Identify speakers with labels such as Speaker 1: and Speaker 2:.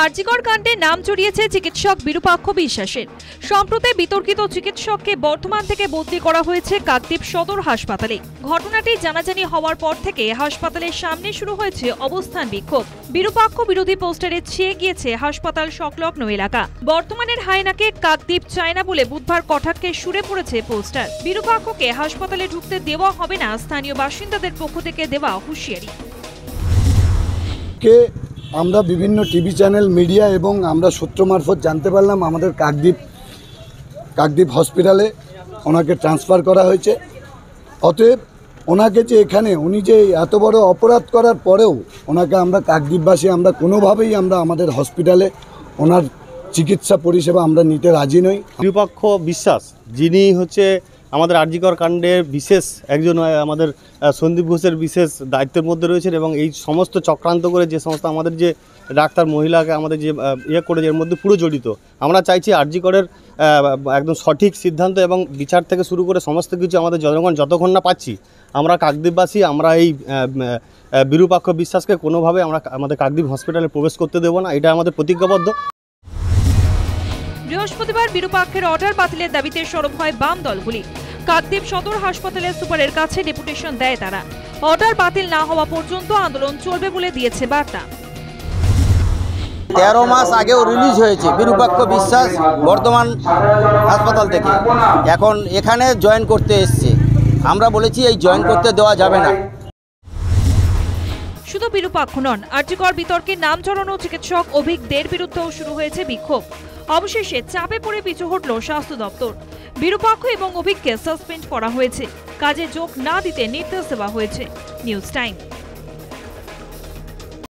Speaker 1: আরজিকর কাণ্ডে নাম জড়িয়েছে চিকিৎসক বিরূপাক্ষ বিশ্বাসের। সম্প্রতি বিতর্কিত চিকিৎসককে বর্ধমান থেকে বদলি করা হয়েছে কাকদ্বীপ সদর হাসপাতালে। ঘটনাটি জানাজানি হওয়ার পর থেকে হাসপাতালের সামনে শুরু হয়েছে অবস্থান বিক্ষোভ। বিরূপাক্ষ বিরোধী পোস্টারে ছেয়ে গিয়েছে হাসপাতাল সংলগ্ন এলাকা। বর্তমানের হায়নাকে কাকদ্বীপ চায় না বলে বুধবার কটাক্ষে সুরে পড়েছে পোস্টার। বিরূপাক্ষকে হাসপাতালে ঢুকতে দেওয়া হবে না স্থানীয় বাসিন্দাদের পক্ষ থেকে দেওয়া হুঁশিয়ারি।
Speaker 2: আমরা বিভিন্ন টিভি চ্যানেল মিডিয়া এবং আমরা সূত্র মারফত জানতে পারলাম আমাদের কাকদ্বীপ হসপিটালে ওনাকে ট্রান্সফার করা হয়েছে। অতএব ওনাকে যে এখানে উনি যে এত বড় অপরাধ করার পরেও ওনাকে আমরা কাকদ্বীপবাসী আমরা কোনোভাবেই আমরা আমাদের হসপিটালে ওনার চিকিৎসা পরিষেবা আমরা নিতে রাজি নই।
Speaker 3: বিরূপাক্ষ বিশ্বাস যিনি হচ্ছে আমাদের আরজিকর কাণ্ডের বিশেষ একজন আমাদের সন্দীপ ঘোষের বিশেষ দায়িত্বের মধ্যে রয়েছেন এবং এই সমস্ত চক্রান্ত করে যে সমস্ত আমাদের যে ডাক্তার মহিলাকে আমাদের যে করে এর মধ্যে পুরো জড়িত। আমরা চাইছি আরজিকরের একদম সঠিক সিদ্ধান্ত এবং বিচার থেকে শুরু করে সমস্ত কিছু আমাদের জনগণ যতক্ষণ না পাচ্ছি আমরা কাকদ্বীপবাসী আমরা এই বিরূপাক্ষ বিশ্বাসকে কোনোভাবে আমরা আমাদের কাকদ্বীপ হসপিটালে প্রবেশ করতে দেবো না, এটা আমাদের প্রতিজ্ঞাবদ্ধ।
Speaker 1: বৃহস্পতিবার বিরূপাক্ষের অর্ডার বাতিলের দাবিতে সরব হয় বাম দলগুলি। কাকদ্বীপ সদর হাসপাতালের সুপারের কাছে ডেপুটেশন দেয় তারা। অর্ডার বাতিল না হওয়া পর্যন্ত আন্দোলন চলবে বলে দিয়েছে বার্তা।
Speaker 4: 13 মাস আগেও রিলিজ হয়েছে বিরূপাক্ষ বিশ্বাস বর্ধমান হাসপাতাল থেকে, এখন এখানে জয়েন করতে এসছে। আমরা বলেছি এই জয়েন করতে দেওয়া যাবে না।
Speaker 1: শুধু বিরূপাক্ষ নন, আরজিকর বিতর্কে নাম জড়ানো চিকিৎসক অভিক দের বিরুদ্ধেও শুরু হয়েছে বিক্ষোভ। অবশেষে চাপে পড়ে পিছু হটল স্বাস্থ্য দপ্তর। বিরূপাক্ষ এবং অভিককে সাসপেন্ড করা হয়েছে, কাজে যোগ না দিতে নির্দেশ দেওয়া হয়েছে। News time.